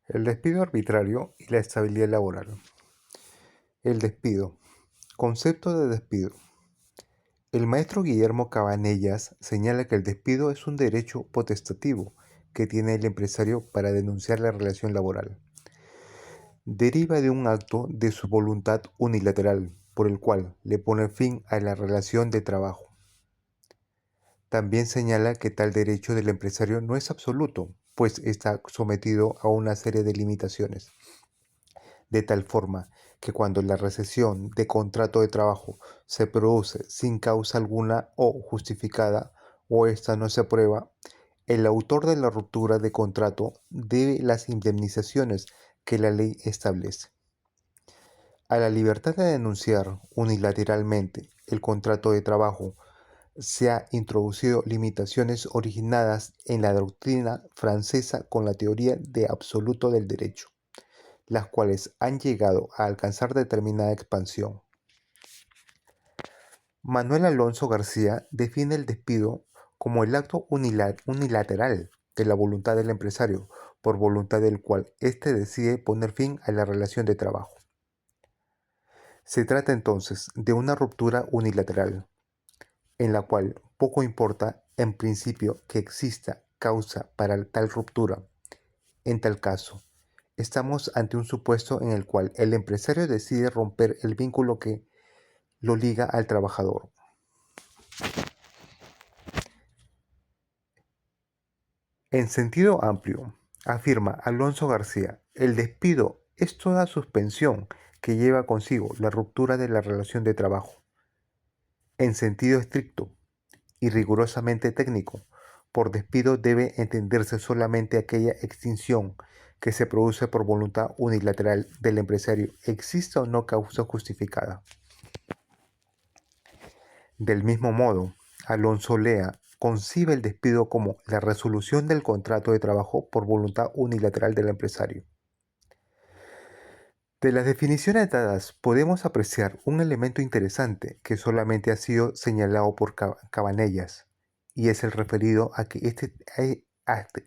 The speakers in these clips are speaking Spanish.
El despido arbitrario y la estabilidad laboral. El despido. Concepto de despido. El maestro Guillermo Cabanellas señala que el despido es un derecho potestativo que tiene el empresario para denunciar la relación laboral. Deriva de un acto de su voluntad unilateral, por el cual le pone fin a la relación de trabajo. También señala que tal derecho del empresario no es absoluto, pues está sometido a una serie de limitaciones, de tal forma que cuando la rescisión de contrato de trabajo se produce sin causa alguna o justificada, o ésta no se aprueba, el autor de la ruptura de contrato debe las indemnizaciones que la ley establece. A la libertad de denunciar unilateralmente el contrato de trabajo se han introducido limitaciones originadas en la doctrina francesa con la teoría de absoluto del derecho, las cuales han llegado a alcanzar determinada expansión. Manuel Alonso García define el despido como el acto unilateral de la voluntad del empresario, por voluntad del cual éste decide poner fin a la relación de trabajo. Se trata entonces de una ruptura unilateral, en la cual poco importa en principio que exista causa para tal ruptura. En tal caso, estamos ante un supuesto en el cual el empresario decide romper el vínculo que lo liga al trabajador. En sentido amplio, afirma Alonso García, el despido es toda suspensión que lleva consigo la ruptura de la relación de trabajo. En sentido estricto y rigurosamente técnico, por despido debe entenderse solamente aquella extinción que se produce por voluntad unilateral del empresario, exista o no causa justificada. Del mismo modo, Alonso Lea concibe el despido como la resolución del contrato de trabajo por voluntad unilateral del empresario. De las definiciones dadas podemos apreciar un elemento interesante que solamente ha sido señalado por Cabanellas, y es el referido a que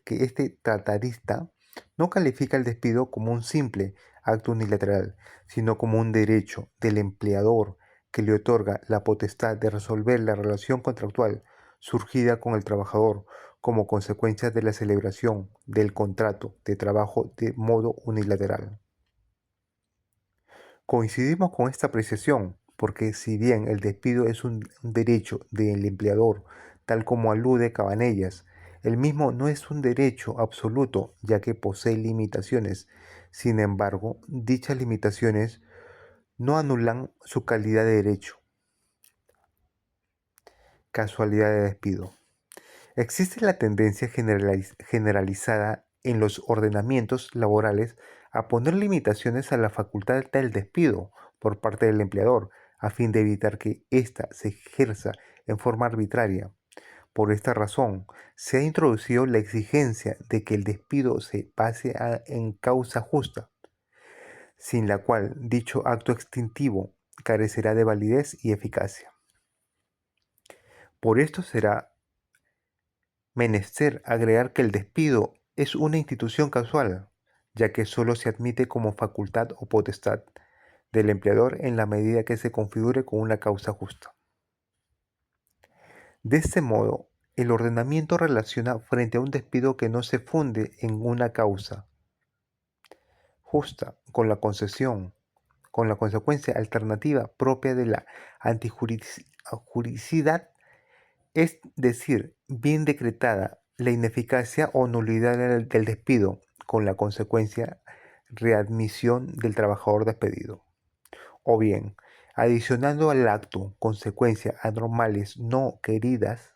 este tratadista no califica el despido como un simple acto unilateral, sino como un derecho del empleador que le otorga la potestad de resolver la relación contractual surgida con el trabajador como consecuencia de la celebración del contrato de trabajo de modo unilateral. Coincidimos con esta apreciación, porque si bien el despido es un derecho del empleador, tal como alude Cabanellas, el mismo no es un derecho absoluto, ya que posee limitaciones. Sin embargo, dichas limitaciones no anulan su calidad de derecho. Casualidad de despido. Existe la tendencia generalizada en los ordenamientos laborales a poner limitaciones a la facultad del despido por parte del empleador, a fin de evitar que ésta se ejerza en forma arbitraria. Por esta razón, se ha introducido la exigencia de que el despido se base en causa justa, sin la cual dicho acto extintivo carecerá de validez y eficacia. Por esto será menester agregar que el despido es una institución casual, ya que sólo se admite como facultad o potestad del empleador en la medida que se configure con una causa justa. De este modo, el ordenamiento relaciona frente a un despido que no se funde en una causa justa con la consecuencia alternativa propia de la antijuricidad, es decir, bien decretada la ineficacia o nulidad del despido, con la consecuencia readmisión del trabajador despedido. O bien, adicionando al acto consecuencias anormales no queridas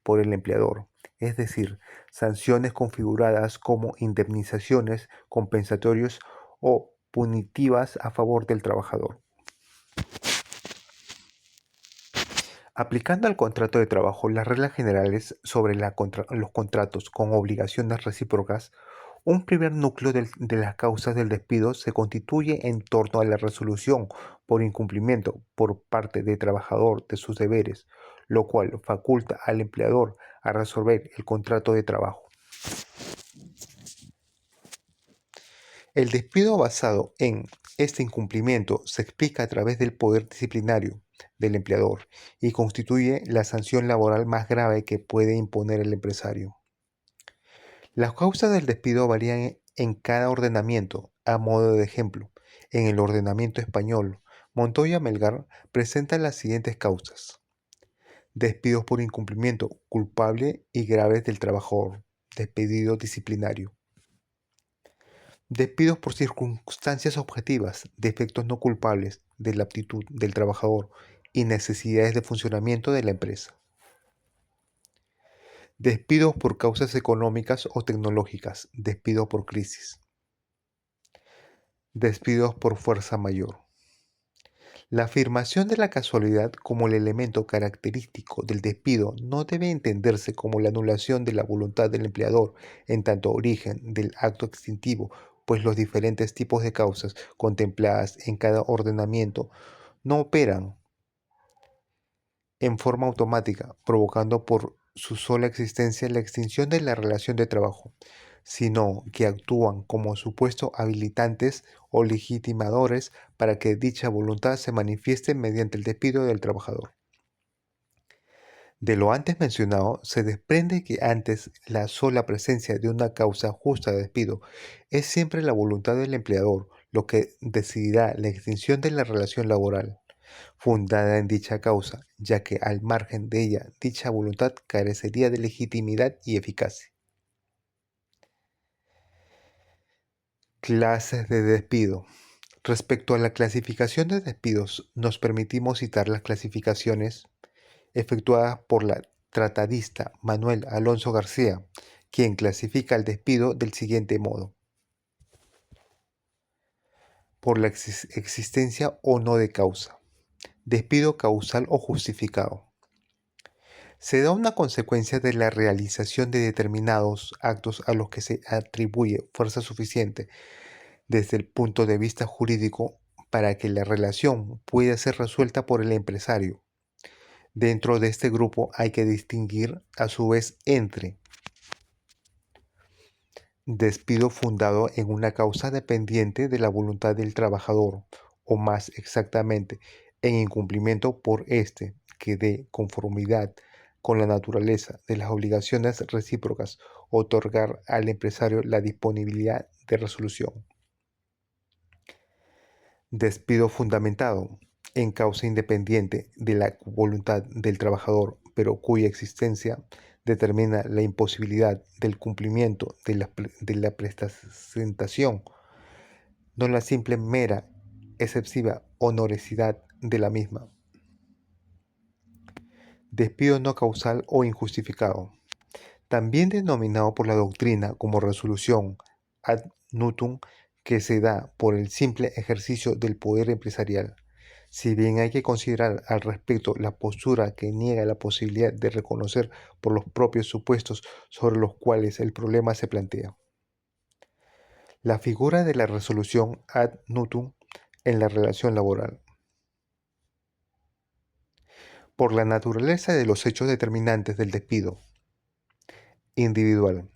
por el empleador, es decir, sanciones configuradas como indemnizaciones, compensatorios o punitivas a favor del trabajador. Aplicando al contrato de trabajo las reglas generales sobre los contratos con obligaciones recíprocas, un primer núcleo de las causas del despido se constituye en torno a la resolución por incumplimiento por parte del trabajador de sus deberes, lo cual faculta al empleador a resolver el contrato de trabajo. El despido basado en este incumplimiento se explica a través del poder disciplinario del empleador y constituye la sanción laboral más grave que puede imponer el empresario. Las causas del despido varían en cada ordenamiento. A modo de ejemplo, en el ordenamiento español, Montoya Melgar presenta las siguientes causas: despidos por incumplimiento culpable y graves del trabajador, despedido disciplinario; despidos por circunstancias objetivas, defectos no culpables de la aptitud del trabajador y necesidades de funcionamiento de la empresa; despidos por causas económicas o tecnológicas, despidos por crisis; despidos por fuerza mayor. La afirmación de la casualidad como el elemento característico del despido no debe entenderse como la anulación de la voluntad del empleador en tanto origen del acto extintivo, pues los diferentes tipos de causas contempladas en cada ordenamiento no operan en forma automática, provocando por su sola existencia la extinción de la relación de trabajo, sino que actúan como supuestos habilitantes o legitimadores para que dicha voluntad se manifieste mediante el despido del trabajador. De lo antes mencionado, se desprende que antes la sola presencia de una causa justa de despido es siempre la voluntad del empleador lo que decidirá la extinción de la relación laboral fundada en dicha causa, ya que al margen de ella dicha voluntad carecería de legitimidad y eficacia. Clases de despido. Respecto a la clasificación de despidos, nos permitimos citar las clasificaciones efectuadas por la tratadista Manuel Alonso García, quien clasifica el despido del siguiente modo: por la existencia o no de causa, despido causal o justificado. Se da una consecuencia de la realización de determinados actos a los que se atribuye fuerza suficiente desde el punto de vista jurídico para que la relación pueda ser resuelta por el empresario. Dentro de este grupo hay que distinguir a su vez entre despido fundado en una causa dependiente de la voluntad del trabajador, o más exactamente, en incumplimiento por éste, que de conformidad con la naturaleza de las obligaciones recíprocas, otorgar al empresario la disponibilidad de resolución. Despido fundamentado en causa independiente de la voluntad del trabajador, pero cuya existencia determina la imposibilidad del cumplimiento de la presentación, no la simple mera exceptiva onerosidad de la misma. Despido no causal o injustificado, también denominado por la doctrina como resolución ad nutum, que se da por el simple ejercicio del poder empresarial. Si bien hay que considerar al respecto la postura que niega la posibilidad de reconocer por los propios supuestos sobre los cuales el problema se plantea. La figura de la resolución ad nutum en la relación laboral. Por la naturaleza de los hechos determinantes del despido individual,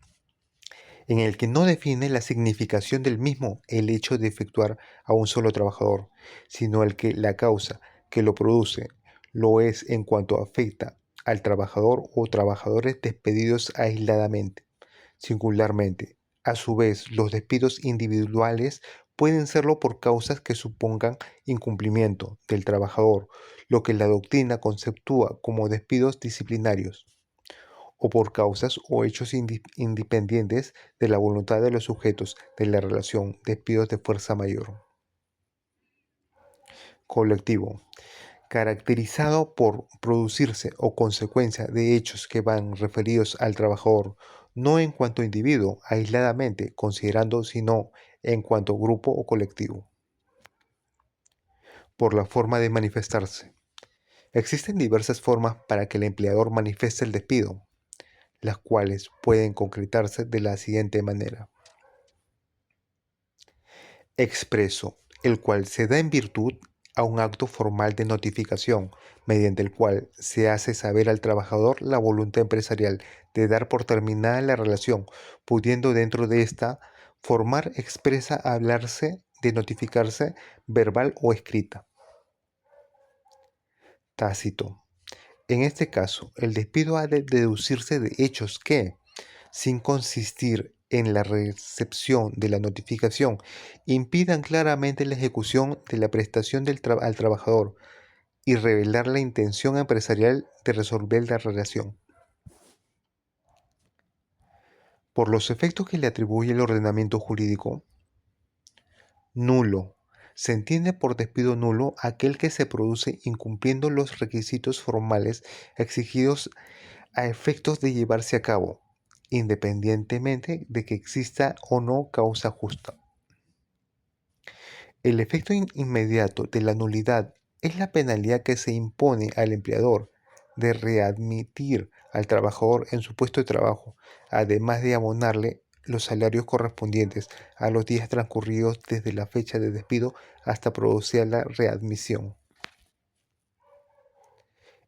en el que no define la significación del mismo el hecho de efectuar a un solo trabajador, sino el que la causa que lo produce lo es en cuanto afecta al trabajador o trabajadores despedidos aisladamente, singularmente. A su vez, los despidos individuales pueden serlo por causas que supongan incumplimiento del trabajador, lo que la doctrina conceptúa como despidos disciplinarios, o por causas o hechos independientes de la voluntad de los sujetos de la relación, despidos de fuerza mayor. Colectivo, caracterizado por producirse o consecuencia de hechos que van referidos al trabajador, no en cuanto individuo aisladamente, considerando sino en cuanto grupo o colectivo. Por la forma de manifestarse. Existen diversas formas para que el empleador manifieste el despido, las cuales pueden concretarse de la siguiente manera: expreso, el cual se da en virtud a un acto formal de notificación, mediante el cual se hace saber al trabajador la voluntad empresarial de dar por terminada la relación, pudiendo dentro de esta Formar expresa hablarse de notificarse verbal o escrita. Tácito. En este caso, el despido ha de deducirse de hechos que, sin consistir en la recepción de la notificación, impidan claramente la ejecución de la prestación al trabajador y revelar la intención empresarial de resolver la relación. Por los efectos que le atribuye el ordenamiento jurídico, nulo. Se entiende por despido nulo aquel que se produce incumpliendo los requisitos formales exigidos a efectos de llevarse a cabo, independientemente de que exista o no causa justa. El efecto inmediato de la nulidad es la penalidad que se impone al empleador de readmitir al trabajador en su puesto de trabajo, además de abonarle los salarios correspondientes a los días transcurridos desde la fecha de despido hasta producir la readmisión.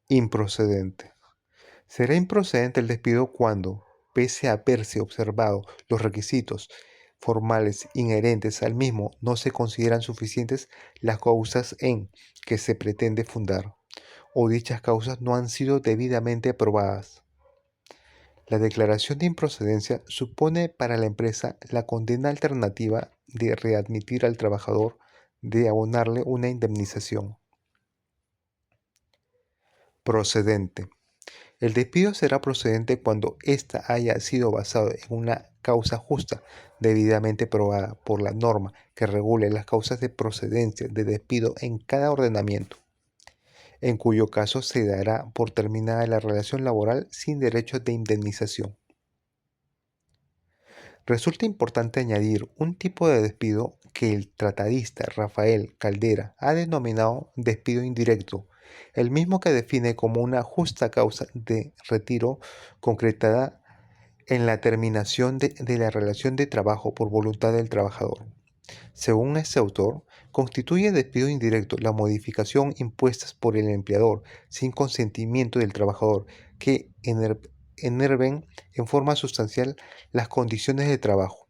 Improcedente. Será improcedente el despido cuando, pese a haberse observado los requisitos formales inherentes al mismo, no se consideran suficientes las causas en que se pretende fundar, o dichas causas no han sido debidamente aprobadas. La declaración de improcedencia supone para la empresa la condena alternativa de readmitir al trabajador, de abonarle una indemnización. Procedente. El despido será procedente cuando ésta haya sido basado en una causa justa, debidamente probada por la norma que regule las causas de procedencia de despido en cada ordenamiento, en cuyo caso se dará por terminada la relación laboral sin derecho de indemnización. Resulta importante añadir un tipo de despido que el tratadista Rafael Caldera ha denominado despido indirecto, el mismo que define como una justa causa de retiro concretada en la terminación de la relación de trabajo por voluntad del trabajador. Según este autor, constituye despido indirecto la modificación impuestas por el empleador sin consentimiento del trabajador que enerven en forma sustancial las condiciones de trabajo.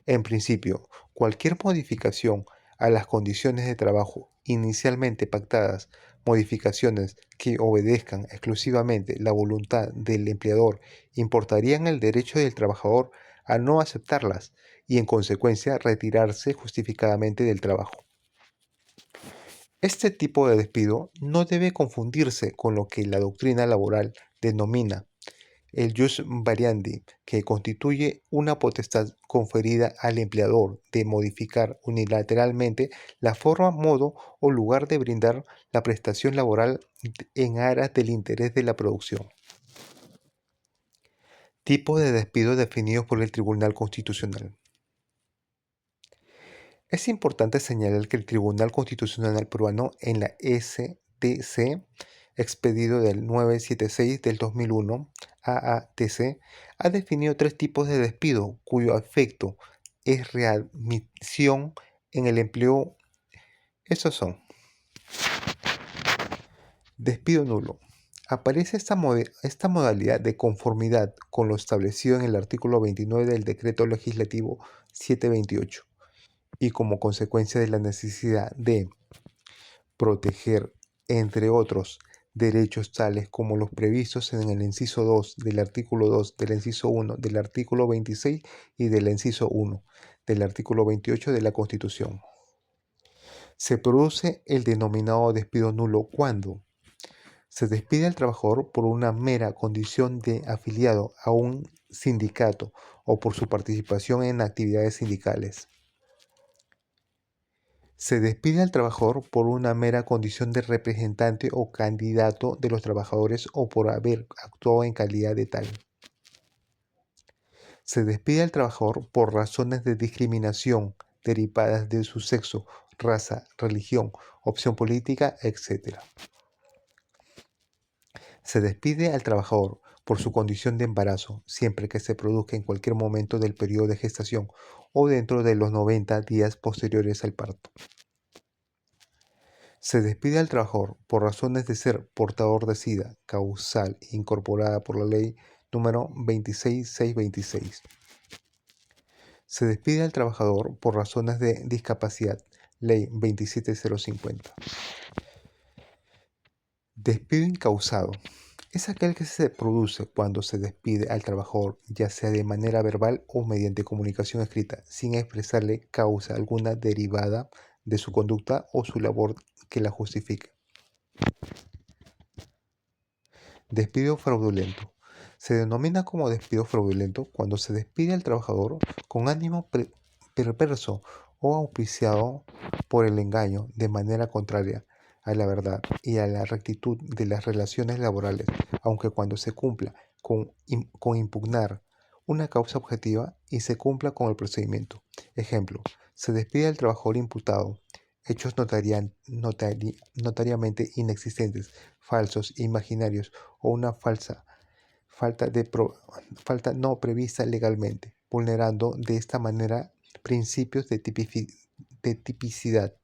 En principio, cualquier modificación a las condiciones de trabajo inicialmente pactadas, modificaciones que obedezcan exclusivamente la voluntad del empleador, importarían el derecho del trabajador a no aceptarlas y en consecuencia retirarse justificadamente del trabajo. Este tipo de despido no debe confundirse con lo que la doctrina laboral denomina el jus variandi, que constituye una potestad conferida al empleador de modificar unilateralmente la forma, modo o lugar de brindar la prestación laboral en aras del interés de la producción. Tipo de despido definidos por el Tribunal Constitucional. Es importante señalar que el Tribunal Constitucional peruano en la STC, expedido del 976 del 2001, AATC, ha definido tres tipos de despido cuyo efecto es readmisión en el empleo. Esos son: despido nulo. Aparece esta modalidad de conformidad con lo establecido en el artículo 29 del Decreto Legislativo 728 y como consecuencia de la necesidad de proteger, entre otros, derechos tales como los previstos en el inciso 2 del artículo 2 del inciso 1 del artículo 26 y del inciso 1 del artículo 28 de la Constitución. Se produce el denominado despido nulo cuando se despide al trabajador por una mera condición de afiliado a un sindicato o por su participación en actividades sindicales. Se despide al trabajador por una mera condición de representante o candidato de los trabajadores o por haber actuado en calidad de tal. Se despide al trabajador por razones de discriminación derivadas de su sexo, raza, religión, opción política, etc. Se despide al trabajador por su condición de embarazo, siempre que se produzca en cualquier momento del periodo de gestación o dentro de los 90 días posteriores al parto. Se despide al trabajador por razones de ser portador de SIDA, causal incorporada por la ley número 26626. Se despide al trabajador por razones de discapacidad. Ley 27050. Despido incausado. Es aquel que se produce cuando se despide al trabajador, ya sea de manera verbal o mediante comunicación escrita, sin expresarle causa alguna derivada de su conducta o su labor que la justifique. Despido fraudulento. Se denomina como despido fraudulento cuando se despide al trabajador con ánimo perverso o auspiciado por el engaño de manera contraria a la verdad y a la rectitud de las relaciones laborales, aunque cuando se cumpla con impugnar una causa objetiva y se cumpla con el procedimiento. Ejemplo, se despide al trabajador imputado, hechos notariamente inexistentes, falsos, imaginarios o una falta no prevista legalmente, vulnerando de esta manera principios de tipicidad.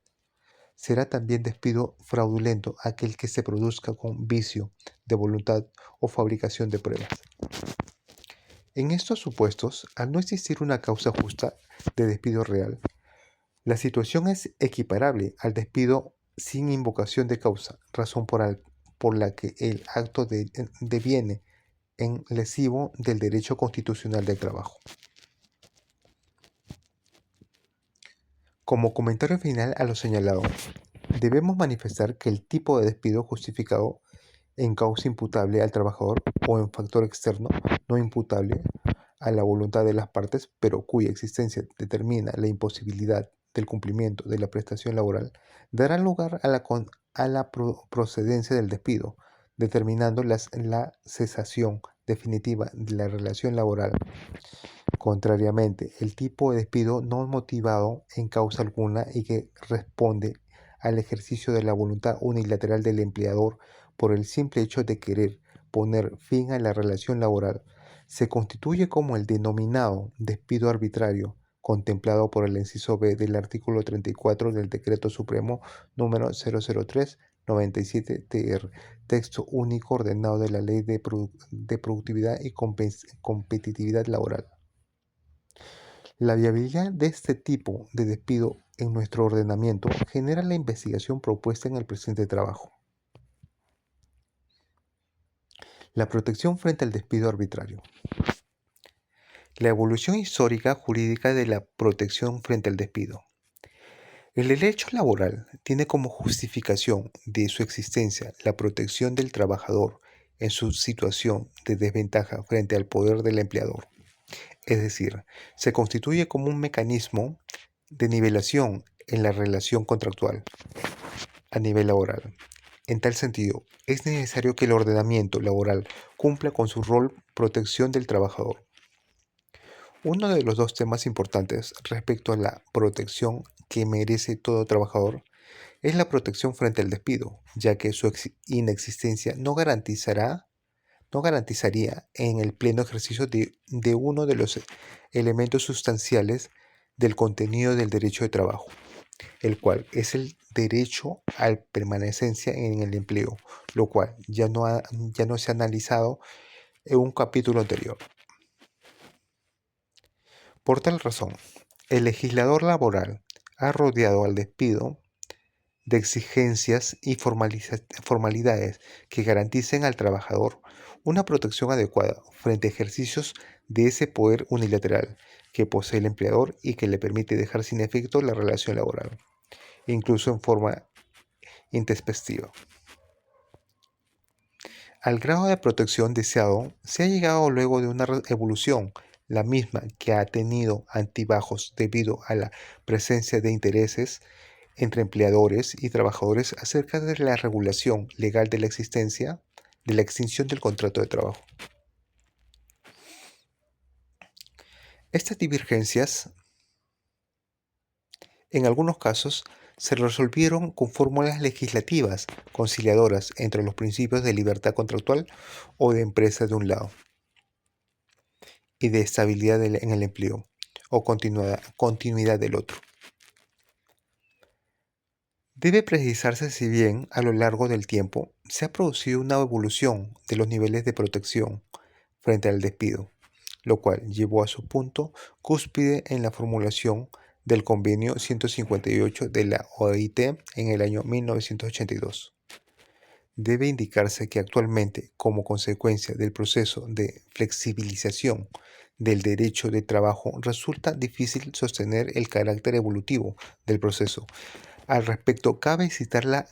Será también despido fraudulento aquel que se produzca con vicio de voluntad o fabricación de pruebas. En estos supuestos, al no existir una causa justa de despido real, la situación es equiparable al despido sin invocación de causa, razón por la que el acto deviene en lesivo del derecho constitucional del trabajo. Como comentario final a lo señalado, debemos manifestar que el tipo de despido justificado en causa imputable al trabajador o en factor externo no imputable a la voluntad de las partes, pero cuya existencia determina la imposibilidad del cumplimiento de la prestación laboral, dará lugar a la procedencia del despido, determinando la cesación definitiva de la relación laboral. Contrariamente, el tipo de despido no motivado en causa alguna y que responde al ejercicio de la voluntad unilateral del empleador por el simple hecho de querer poner fin a la relación laboral, se constituye como el denominado despido arbitrario, contemplado por el inciso B del artículo 34 del Decreto Supremo número 003/97-TR, texto único ordenado de la Ley de Productividad y Competitividad Laboral. La viabilidad de este tipo de despido en nuestro ordenamiento genera la investigación propuesta en el presente trabajo. La protección frente al despido arbitrario. La evolución histórica jurídica de la protección frente al despido. El derecho laboral tiene como justificación de su existencia la protección del trabajador en su situación de desventaja frente al poder del empleador. Es decir, se constituye como un mecanismo de nivelación en la relación contractual a nivel laboral. En tal sentido, es necesario que el ordenamiento laboral cumpla con su rol protección del trabajador. Uno de los dos temas importantes respecto a la protección que merece todo trabajador es la protección frente al despido, ya que su inexistencia no garantizaría en el pleno ejercicio de uno de los elementos sustanciales del contenido del derecho de trabajo, el cual es el derecho a la permanencia en el empleo, lo cual ya no se ha analizado en un capítulo anterior. Por tal razón, el legislador laboral ha rodeado al despido de exigencias y formalidades que garanticen al trabajador una protección adecuada frente a ejercicios de ese poder unilateral que posee el empleador y que le permite dejar sin efecto la relación laboral, incluso en forma intempestiva. Al grado de protección deseado se ha llegado luego de una evolución, la misma que ha tenido altibajos debido a la presencia de intereses entre empleadores y trabajadores acerca de la regulación legal de la extinción del contrato de trabajo. Estas divergencias, en algunos casos, se resolvieron con fórmulas legislativas conciliadoras entre los principios de libertad contractual o de empresa de un lado y de estabilidad en el empleo o continuidad del otro. Debe precisarse si bien a lo largo del tiempo se ha producido una evolución de los niveles de protección frente al despido, lo cual llevó a su punto cúspide en la formulación del Convenio 158 de la OIT en el año 1982. Debe indicarse que actualmente, como consecuencia del proceso de flexibilización del derecho de trabajo, resulta difícil sostener el carácter evolutivo del proceso. Al respecto, cabe citar la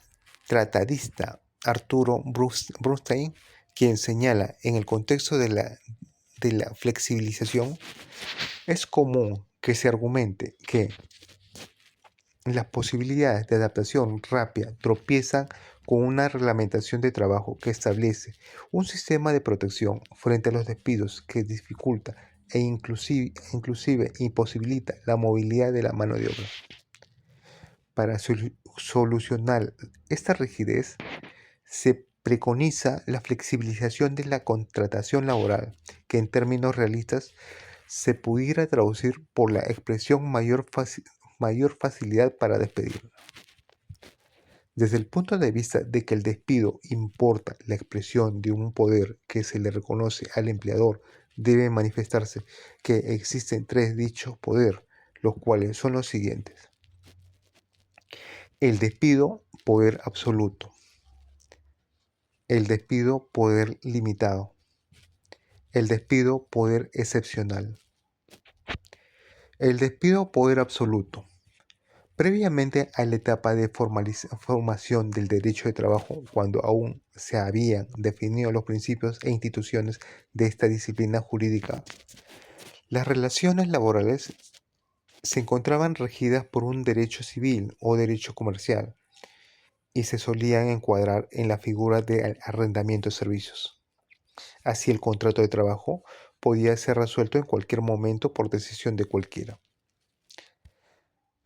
tratadista Arturo Brunstein, quien señala en el contexto de la flexibilización, es común que se argumente que las posibilidades de adaptación rápida tropiezan con una reglamentación de trabajo que establece un sistema de protección frente a los despidos que dificulta e inclusive imposibilita la movilidad de la mano de obra. Para solucionar esta rigidez, se preconiza la flexibilización de la contratación laboral, que en términos realistas se pudiera traducir por la expresión mayor facilidad para despedir. Desde el punto de vista de que el despido importa la expresión de un poder que se le reconoce al empleador, debe manifestarse que existen tres dichos poder, los cuales son los siguientes. El despido, poder absoluto. El despido, poder limitado. El despido, poder excepcional. El despido, poder absoluto. Previamente a la etapa de formación del derecho de trabajo, cuando aún se habían definido los principios e instituciones de esta disciplina jurídica, las relaciones laborales se encontraban regidas por un derecho civil o derecho comercial y se solían encuadrar en la figura de arrendamiento de servicios. Así, el contrato de trabajo podía ser resuelto en cualquier momento por decisión de cualquiera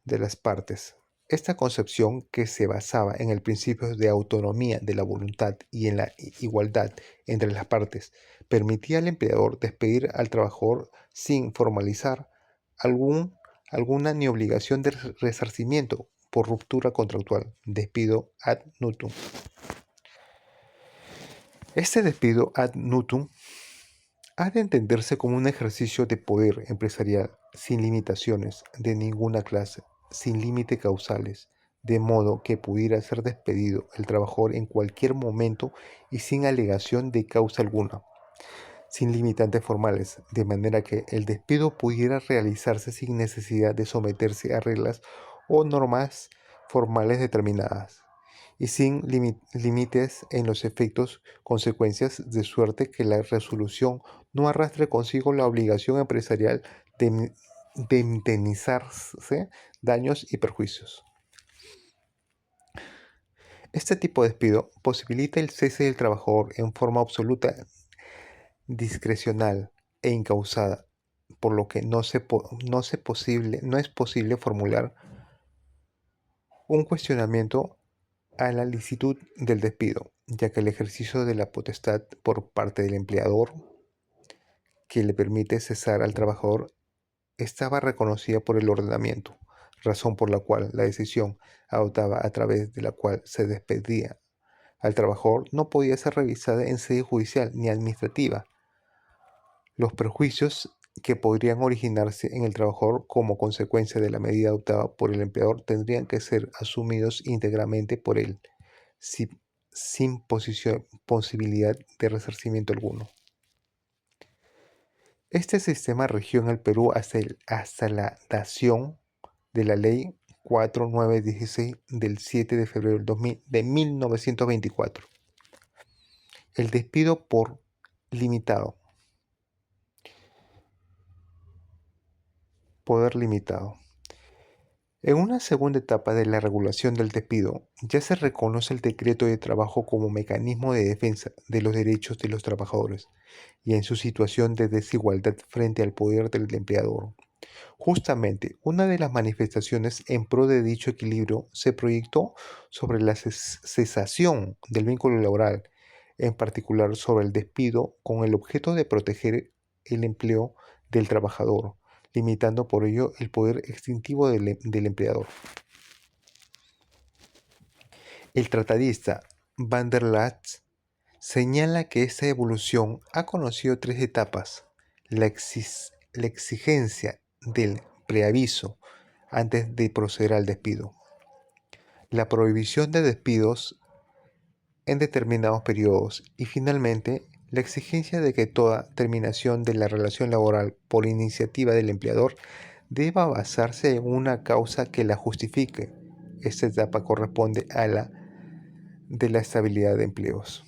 de las partes. Esta concepción, que se basaba en el principio de autonomía de la voluntad y en la igualdad entre las partes, permitía al empleador despedir al trabajador sin formalizar alguna ni obligación de resarcimiento por ruptura contractual, despido ad nutum. Este despido ad nutum ha de entenderse como un ejercicio de poder empresarial sin limitaciones de ninguna clase, sin límites causales, de modo que pudiera ser despedido el trabajador en cualquier momento y sin alegación de causa alguna, sin limitantes formales, de manera que el despido pudiera realizarse sin necesidad de someterse a reglas o normas formales determinadas, y sin límites en los efectos, consecuencias, de suerte que la resolución no arrastre consigo la obligación empresarial de indemnizarse daños y perjuicios. Este tipo de despido posibilita el cese del trabajador en forma absoluta, discrecional e incausada, por lo que no es posible formular un cuestionamiento a la licitud del despido, ya que el ejercicio de la potestad por parte del empleador que le permite cesar al trabajador estaba reconocida por el ordenamiento, razón por la cual la decisión adoptada a través de la cual se despedía al trabajador no podía ser revisada en sede judicial ni administrativa. Los perjuicios que podrían originarse en el trabajador como consecuencia de la medida adoptada por el empleador tendrían que ser asumidos íntegramente por él, sin posibilidad de resarcimiento alguno. Este sistema regió en el Perú hasta la dación de la Ley 4916 del 7 de febrero de 1924. El despido por limitado. Poder limitado. En una segunda etapa de la regulación del despido, ya se reconoce el decreto de trabajo como mecanismo de defensa de los derechos de los trabajadores y en su situación de desigualdad frente al poder del empleador. Justamente, una de las manifestaciones en pro de dicho equilibrio se proyectó sobre la cesación del vínculo laboral, en particular sobre el despido, con el objeto de proteger el empleo del trabajador, limitando por ello el poder extintivo del empleador. El tratadista van der Latz señala que esta evolución ha conocido tres etapas. la exigencia del preaviso antes de proceder al despido, la prohibición de despidos en determinados periodos y finalmente la exigencia de que toda terminación de la relación laboral por iniciativa del empleador deba basarse en una causa que la justifique. Esta etapa corresponde a la de la estabilidad de empleos.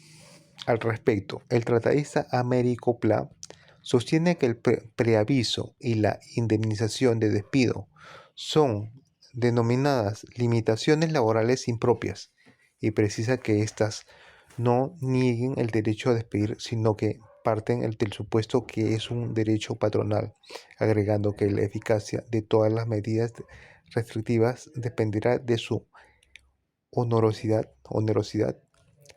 Al respecto, el tratadista Américo Pla sostiene que el preaviso y la indemnización de despido son denominadas limitaciones laborales impropias y precisa que éstas no nieguen el derecho a despedir, sino que parten del supuesto que es un derecho patronal, agregando que la eficacia de todas las medidas restrictivas dependerá de su onerosidad.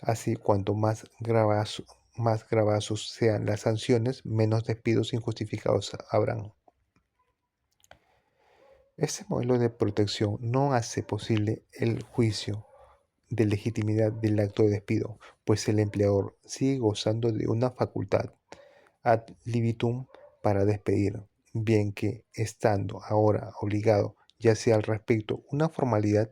Así, cuanto más gravazos sean las sanciones, menos despidos injustificados habrán. Este modelo de protección no hace posible el juicio de legitimidad del acto de despido, pues el empleador sigue gozando de una facultad ad libitum para despedir, bien que estando ahora obligado, ya sea al respecto una formalidad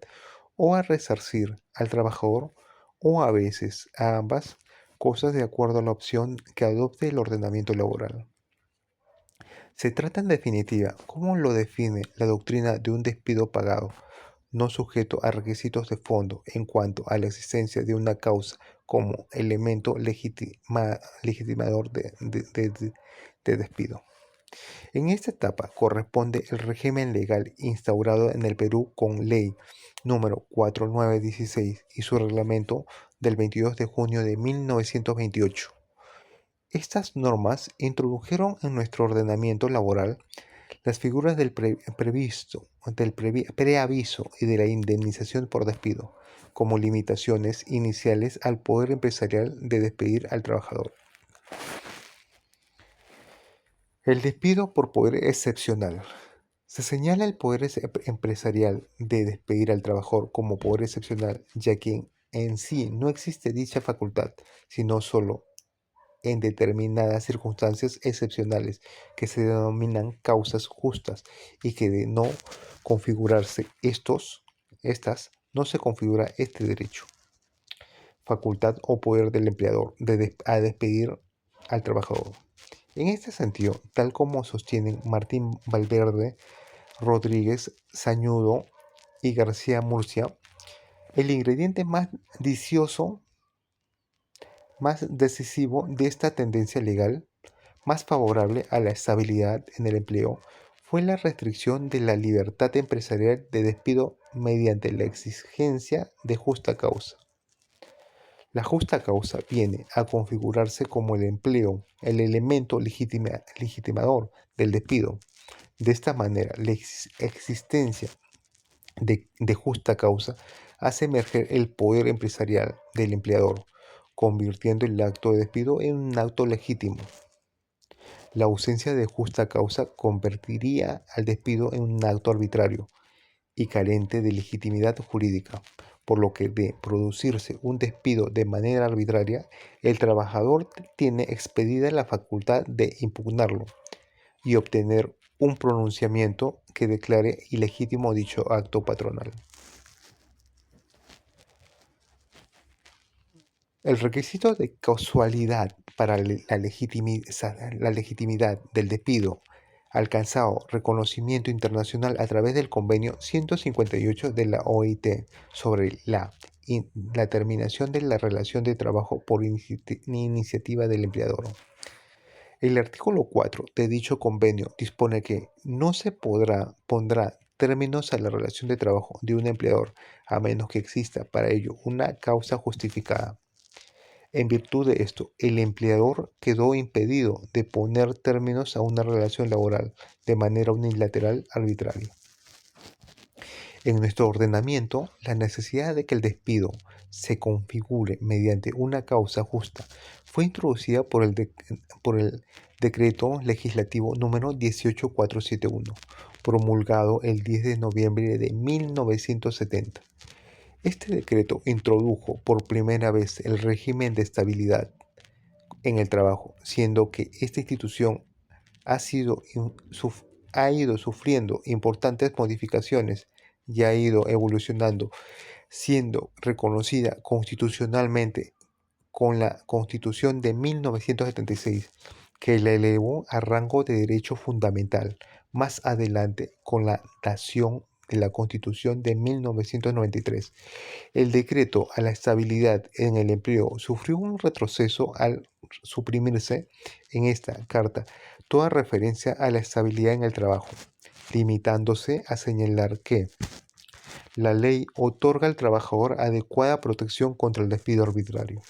o a resarcir al trabajador, o a veces a ambas cosas de acuerdo a la opción que adopte el ordenamiento laboral. Se trata en definitiva, como lo define la doctrina, de un despido pagado, no sujeto a requisitos de fondo en cuanto a la existencia de una causa como elemento legitimador de despido. En esta etapa corresponde el régimen legal instaurado en el Perú con Ley número 4916 y su reglamento del 22 de junio de 1928. Estas normas introdujeron en nuestro ordenamiento laboral las figuras del preaviso y de la indemnización por despido, como limitaciones iniciales al poder empresarial de despedir al trabajador. El despido por poder excepcional. Se señala el poder empresarial de despedir al trabajador como poder excepcional, ya que en sí no existe dicha facultad, sino solo en determinadas circunstancias excepcionales que se denominan causas justas y que de no configurarse estas, no se configura este derecho, facultad o poder del empleador a despedir al trabajador. En este sentido, tal como sostienen Martín Valverde, Rodríguez, Sañudo y García Murcia, el ingrediente más decisivo de esta tendencia legal, más favorable a la estabilidad en el empleo, fue la restricción de la libertad empresarial de despido mediante la exigencia de justa causa. La justa causa viene a configurarse como el empleo, el elemento legitimador del despido. De esta manera, la existencia de justa causa hace emerger el poder empresarial del empleador, convirtiendo el acto de despido en un acto legítimo. La ausencia de justa causa convertiría al despido en un acto arbitrario y carente de legitimidad jurídica, por lo que de producirse un despido de manera arbitraria, el trabajador tiene expedida la facultad de impugnarlo y obtener un pronunciamiento que declare ilegítimo dicho acto patronal. El requisito de causalidad para la legitimidad del despido alcanzado reconocimiento internacional a través del convenio 158 de la OIT sobre la terminación de la relación de trabajo por iniciativa del empleador. El artículo 4 de dicho convenio dispone que no se pondrá términos a la relación de trabajo de un empleador a menos que exista para ello una causa justificada. En virtud de esto, el empleador quedó impedido de poner términos a una relación laboral de manera unilateral arbitraria. En nuestro ordenamiento, la necesidad de que el despido se configure mediante una causa justa fue introducida por el Decreto Legislativo número 18471, promulgado el 10 de noviembre de 1970. Este decreto introdujo por primera vez el régimen de estabilidad en el trabajo, siendo que esta institución ha, ha ido sufriendo importantes modificaciones y ha ido evolucionando, siendo reconocida constitucionalmente con la Constitución de 1976, que la elevó a rango de derecho fundamental. Más adelante, con la dación de la Constitución de 1993, el decreto a la estabilidad en el empleo sufrió un retroceso al suprimirse en esta carta toda referencia a la estabilidad en el trabajo, limitándose a señalar que la ley otorga al trabajador adecuada protección contra el despido arbitrario.